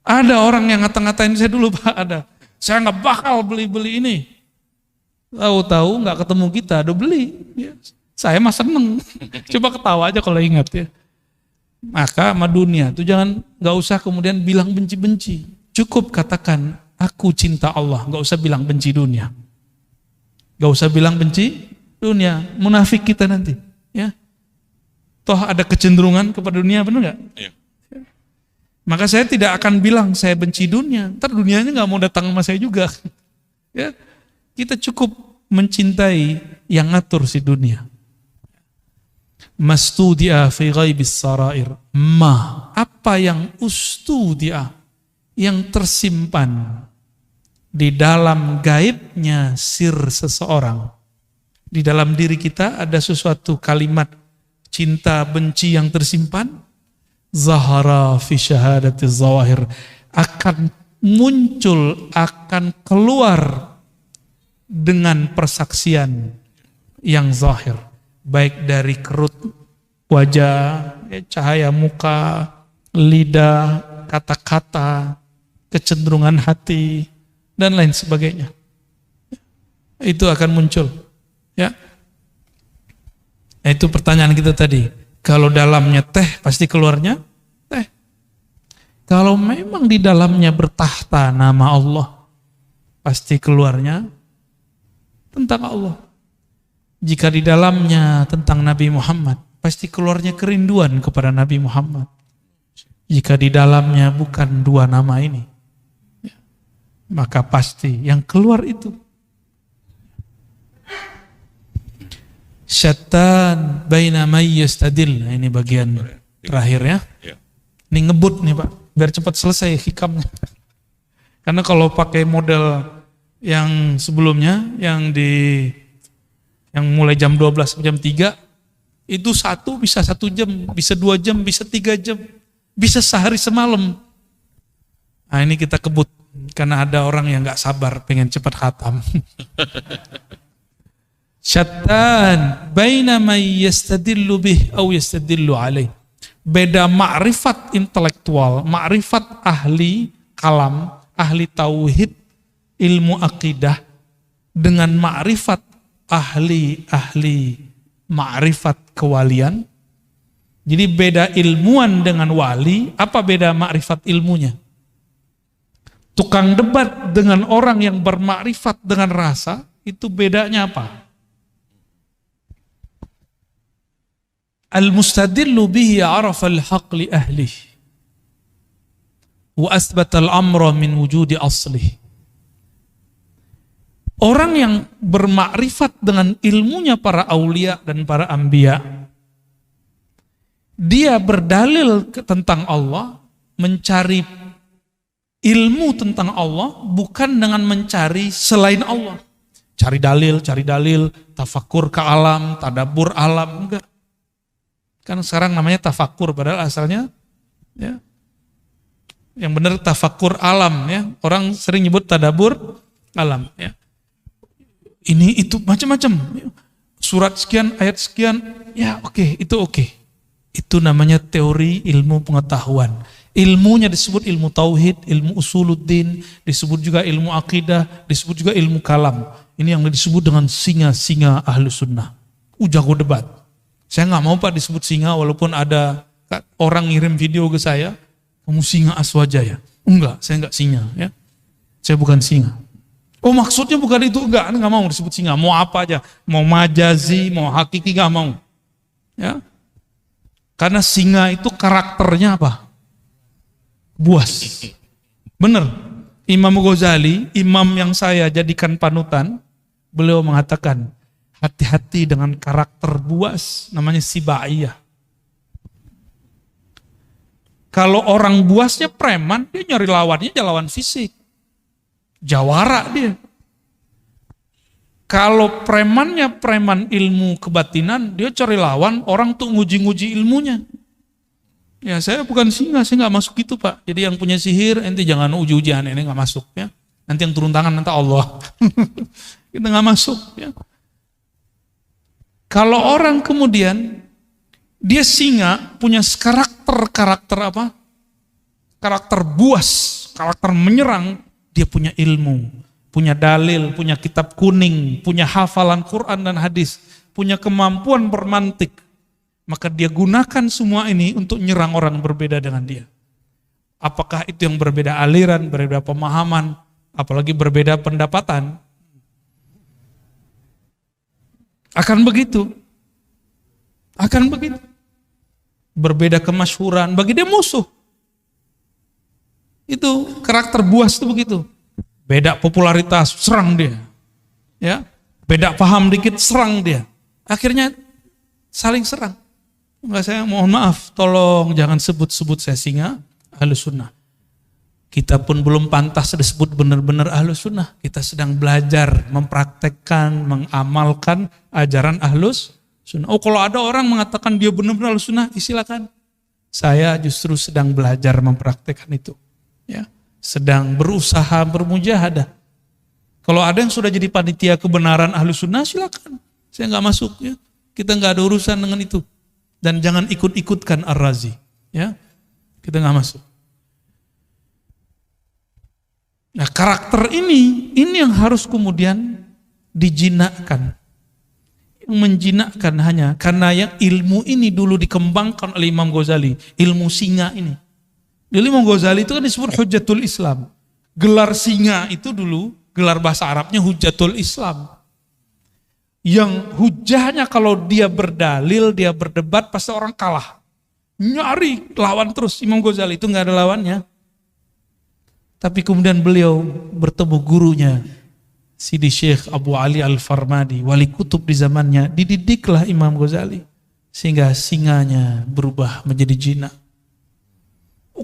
A: Ada orang yang ngata-ngatain saya dulu, Pak, ada. Saya nggak bakal beli ini. Tahu-tahu nggak ketemu kita, udah beli. Ya. Saya mah seneng. Coba ketawa aja kalau ingat ya. Maka sama dunia itu nggak usah kemudian bilang benci-benci. Cukup katakan aku cinta Allah, nggak usah bilang benci dunia. Nggak usah bilang benci dunia. Munafik kita nanti, ya. Toh ada kecenderungan kepada dunia, benar nggak? Iya. Maka saya tidak akan bilang saya benci dunia. Ntar dunianya nggak mau datang sama saya juga. Ya, kita cukup mencintai yang ngatur si dunia. Mastudi'a fi ghaibis sarair. Apa yang ustudi'a, yang tersimpan di dalam gaibnya sir seseorang. Di dalam diri kita ada sesuatu kalimat cinta benci yang tersimpan. Zahara fi syahadatiz zawahir, akan muncul, akan keluar dengan persaksian yang zahir, baik dari kerut wajah, cahaya muka, lidah, kata-kata, kecenderungan hati, dan lain sebagainya. Itu akan muncul, ya. Nah, itu pertanyaan kita tadi. Kalau dalamnya teh, pasti keluarnya teh. Kalau memang di dalamnya bertahta nama Allah, pasti keluarnya tentang Allah. Jika di dalamnya tentang Nabi Muhammad, pasti keluarnya kerinduan kepada Nabi Muhammad. Jika di dalamnya bukan dua nama ini, maka pasti yang keluar itu syattan baina may yastadil. Nah, ini bagian terakhir ya. Ini ngebut nih Pak, biar cepat selesai hikamnya. Karena kalau pakai model yang sebelumnya, yang mulai jam 12 sampai jam 3, itu satu bisa 1 jam, bisa 2 jam, bisa 3 jam. Bisa sehari semalam. Nah ini kita kebut, karena ada orang yang gak sabar pengen cepat khatam. Syattan baina may yastadillu bih aw yastadillu alaih. Beda ma'rifat intelektual, ma'rifat ahli kalam, ahli tauhid, ilmu akidah, dengan ma'rifat ahli ma'rifat kewalian. Jadi beda ilmuwan dengan wali, apa beda ma'rifat ilmunya? Tukang debat dengan orang yang bermakrifat dengan rasa, itu bedanya apa? Al-mustadillu bihi arafa al-haq li ahlih wa asbata al-amra min wujudi aslih. Orang yang bermakrifat dengan ilmunya para aulia dan para anbiya, dia berdalil tentang Allah, mencari ilmu tentang Allah bukan dengan mencari selain Allah. Cari dalil, tafakur ke alam, tadabbur alam, enggak. Kan sekarang namanya tafakur, padahal asalnya ya, yang benar tafakur alam ya. Orang sering nyebut tadabbur alam ya. Ini itu macam-macam. Surat sekian, ayat sekian, ya oke, itu oke. Itu namanya teori ilmu pengetahuan. Ilmunya disebut ilmu tauhid, ilmu usuluddin, disebut juga ilmu akidah, disebut juga ilmu kalam. Ini yang disebut dengan singa-singa ahlu sunnah. Jago debat. Saya nggak mau Pak disebut singa, walaupun ada orang ngirim video ke saya, kamu singa Aswajaya. Enggak, saya nggak singa ya. Saya bukan singa. Oh maksudnya bukan itu, enggak mau disebut singa. Mau apa aja, mau majazi, mau hakiki, nggak mau. Ya. Karena singa itu karakternya apa? Buas. Bener. Imam Ghazali, imam yang saya jadikan panutan, beliau mengatakan, hati-hati dengan karakter buas, namanya sibaiyah. Kalau orang buasnya preman, dia nyari lawannya lawan fisik. Jawara dia. Kalau premannya preman ilmu kebatinan, dia cari lawan orang tuh nguji-nguji ilmunya. Ya saya bukan singa, saya nggak masuk gitu Pak. Jadi yang punya sihir, ente jangan uji-ujian, ini nggak masuk ya. Nanti yang turun tangan nanti Allah. Kita nggak masuk ya. Kalau orang kemudian dia singa punya karakter apa? Karakter buas, karakter menyerang, dia punya ilmu, punya dalil, punya kitab kuning, punya hafalan Quran dan hadis, punya kemampuan bermantik. Maka dia gunakan semua ini untuk nyerang orang berbeda dengan dia. Apakah itu yang berbeda aliran, berbeda pemahaman, apalagi berbeda pendapatan? Akan begitu. Berbeda kemasyhuran, bagi dia musuh. Itu karakter buas itu begitu. Beda popularitas, serang dia. Ya, beda paham dikit, serang dia. Akhirnya saling serang. Enggak, saya mohon maaf, tolong jangan sebut-sebut saya singa Ahlus Sunnah. Kita pun belum pantas disebut benar-benar Ahlus Sunnah. Kita sedang belajar, mempraktekkan, mengamalkan ajaran Ahlus Sunnah. Oh kalau ada orang mengatakan dia benar-benar Ahlus Sunnah, silakan. Saya justru sedang belajar mempraktekkan itu. Ya, sedang berusaha bermujahadah. Kalau ada yang sudah jadi panitia kebenaran Ahlus Sunnah, silakan. Saya nggak masuk ya. Kita nggak ada urusan dengan itu. Dan jangan ikut-ikutkan Ar-Razi. Ya, kita nggak masuk. Nah karakter ini yang harus kemudian dijinakkan. Yang menjinakkan hanya karena yang ilmu ini dulu dikembangkan oleh Imam Ghazali, ilmu singa ini. Dulu Imam Ghazali itu kan disebut Hujjatul Islam. Gelar singa itu dulu, gelar bahasa Arabnya Hujjatul Islam. Yang hujahnya kalau dia berdalil, dia berdebat, pasti orang kalah. Nyari lawan terus, Imam Ghazali itu nggak ada lawannya. Tapi kemudian beliau bertemu gurunya, Sidi Syekh Abu Ali Al-Farmadi, wali kutub di zamannya, dididiklah Imam Ghazali. Sehingga singanya berubah menjadi jinak.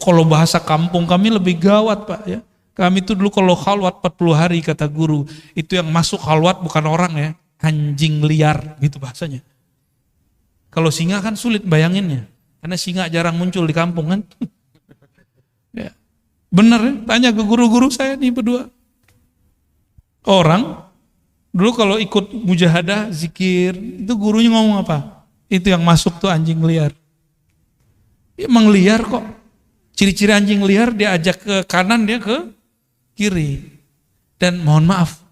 A: Kalau bahasa kampung kami lebih gawat Pak ya. Kami itu dulu kalau khalwat 40 hari kata guru, itu yang masuk khalwat bukan orang ya, anjing liar gitu bahasanya. Kalau singa kan sulit bayanginnya, karena singa jarang muncul di kampung kan. Bener ya? Tanya ke guru-guru saya nih berdua. Orang dulu kalau ikut mujahadah, zikir, itu gurunya ngomong apa? Itu yang masuk tuh anjing liar. Emang liar kok. Ciri-ciri anjing liar dia ajak ke kanan, dia ke kiri. Dan mohon maaf,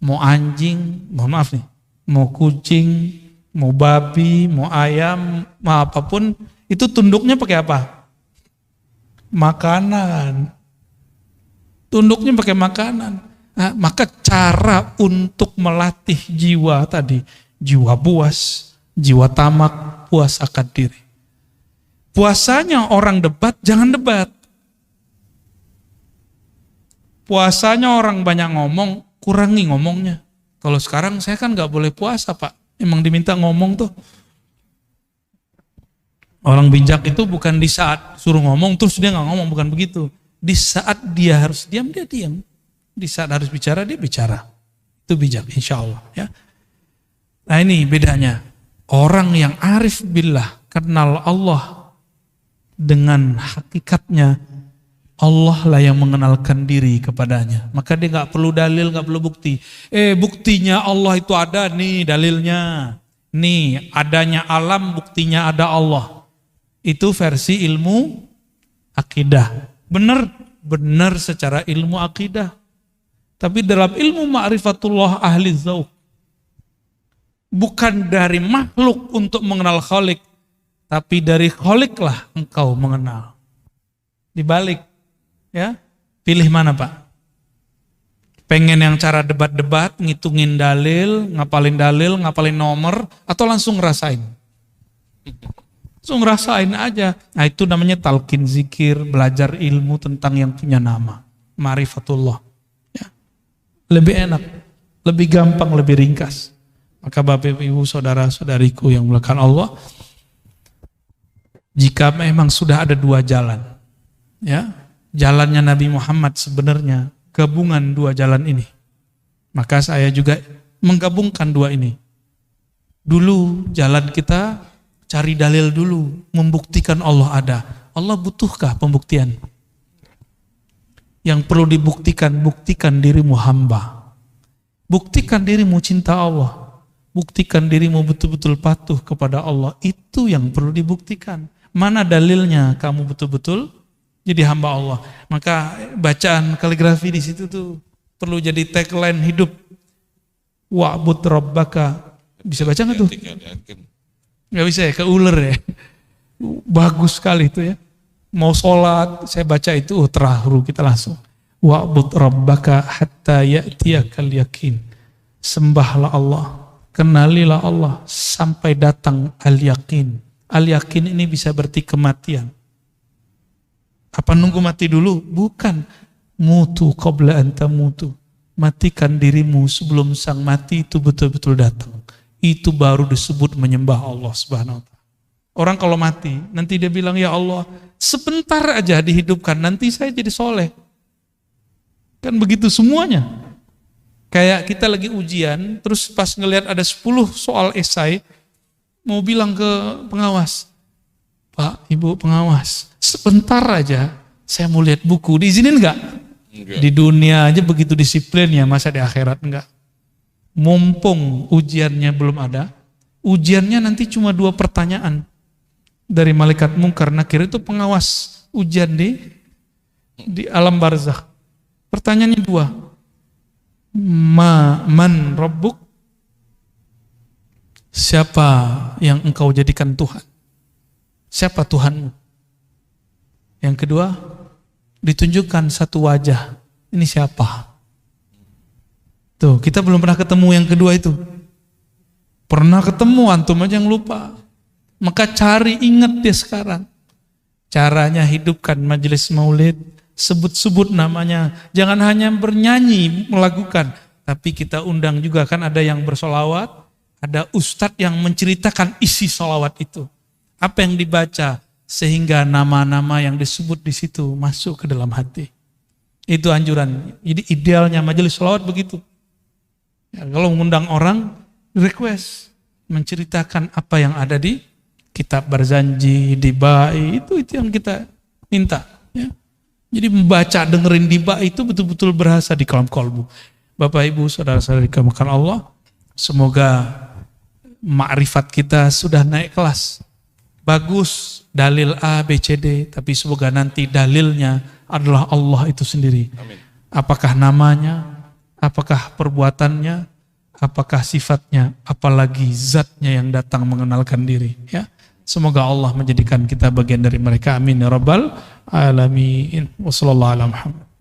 A: mau anjing, mohon maaf nih, mau kucing, mau babi, mau ayam, mau apapun, itu tunduknya pakai apa? Makanan. Tunduknya pakai makanan. Nah, maka cara untuk melatih jiwa tadi, jiwa buas, jiwa tamak, puas akan diri. Puasanya orang debat, jangan debat. Puasanya orang banyak ngomong, kurangi ngomongnya. Kalau sekarang saya kan gak boleh puasa Pak, emang diminta ngomong tuh. Orang bijak itu bukan di saat suruh ngomong terus dia gak ngomong, bukan begitu. Di saat dia harus diam, dia diam. Di saat harus bicara, dia bicara. Itu bijak insya Allah. Ya. Nah ini bedanya. Orang yang arif billah, kenal Allah dengan hakikatnya, Allah lah yang mengenalkan diri kepadanya. Maka dia gak perlu dalil, gak perlu bukti. Buktinya Allah itu ada nih dalilnya. Nih adanya alam, buktinya ada Allah. Itu versi ilmu akidah. Benar secara ilmu akidah. Tapi dalam ilmu ma'rifatullah ahli dzauq, bukan dari makhluk untuk mengenal Khalik, tapi dari Khalik lah engkau mengenal. Dibalik, ya, pilih mana Pak? Pengen yang cara debat-debat, ngitungin dalil, ngapalin nomor, atau langsung ngerasain? Langsung ngerasain aja. Nah itu namanya talqin zikir, belajar ilmu tentang yang punya nama, ma'rifatullah. Ya. Lebih enak, lebih gampang, lebih ringkas. Maka Bapak Ibu saudara-saudariku yang dimuliakan Allah, jika memang sudah ada dua jalan, ya, jalannya Nabi Muhammad sebenarnya gabungan dua jalan ini, maka saya juga menggabungkan dua ini. Dulu jalan kita cari dalil dulu, membuktikan Allah ada. Allah butuhkah pembuktian? Yang perlu dibuktikan, buktikan dirimu hamba. Buktikan dirimu cinta Allah. Buktikan dirimu betul-betul patuh kepada Allah. Itu yang perlu dibuktikan. Mana dalilnya kamu betul-betul jadi hamba Allah. Maka bacaan kaligrafi di situ tuh perlu jadi tagline hidup. Wa'bud rabbaka. Bisa baca nggak tuh? Nggak bisa ya, keuler ya. Bagus sekali itu ya. Mau sholat, saya baca itu terharu kita langsung. Wa'bud rabbaka hatta ya'tiyakal yakin. Sembahlah Allah, kenalilah Allah sampai datang al-yakin. Al-yakin ini bisa berarti kematian. Apa nunggu mati dulu? Bukan. Mutu qabla an tamutu. Matikan dirimu sebelum sang mati itu betul-betul datang. Itu baru disebut menyembah Allah Subhanahu wa ta'ala. Orang kalau mati, nanti dia bilang, ya Allah, sebentar aja dihidupkan, nanti saya jadi soleh. Kan begitu semuanya. Kayak kita lagi ujian, terus pas ngelihat ada 10 soal esai, mau bilang ke pengawas, Pak, Ibu pengawas, sebentar aja saya mau lihat buku, diizinin enggak? Di dunia aja begitu disiplinnya, masa di akhirat enggak? Mumpung ujiannya belum ada, ujiannya nanti cuma 2 pertanyaan dari malaikat mungkar nakir, itu pengawas ujian di alam barzakh. Pertanyaannya 2. Man rabbuk? Siapa yang engkau jadikan Tuhan? Siapa Tuhanmu? Yang kedua, ditunjukkan satu wajah. Ini siapa? Tuh, kita belum pernah ketemu yang kedua itu. Pernah ketemu, antum aja yang lupa. Maka cari, ingat dia sekarang. Caranya hidupkan majelis maulid, sebut-sebut namanya. Jangan hanya bernyanyi, melakukan. Tapi kita undang juga, kan ada yang bersolawat, ada ustadz yang menceritakan isi solawat itu. Apa yang dibaca, sehingga nama-nama yang disebut di situ masuk ke dalam hati. Itu anjuran. Jadi idealnya majelis solawat begitu. Ya, kalau mengundang orang, request, menceritakan apa yang ada di kitab Barzanji, di Bai, itu yang kita minta. Ya. Jadi membaca, dengerin dibak itu betul-betul berasa di kolom kolbu. Bapak Ibu, saudara-saudari dimuliakan Allah, semoga makrifat kita sudah naik kelas. Bagus dalil A, B, C, D, tapi semoga nanti dalilnya adalah Allah itu sendiri.
B: Amin.
A: Apakah namanya, apakah perbuatannya, apakah sifatnya, apalagi zatnya yang datang mengenalkan diri. Ya, semoga Allah menjadikan kita bagian dari mereka. Amin ya rabbal alamin. Wassallallahu ala Muhammad.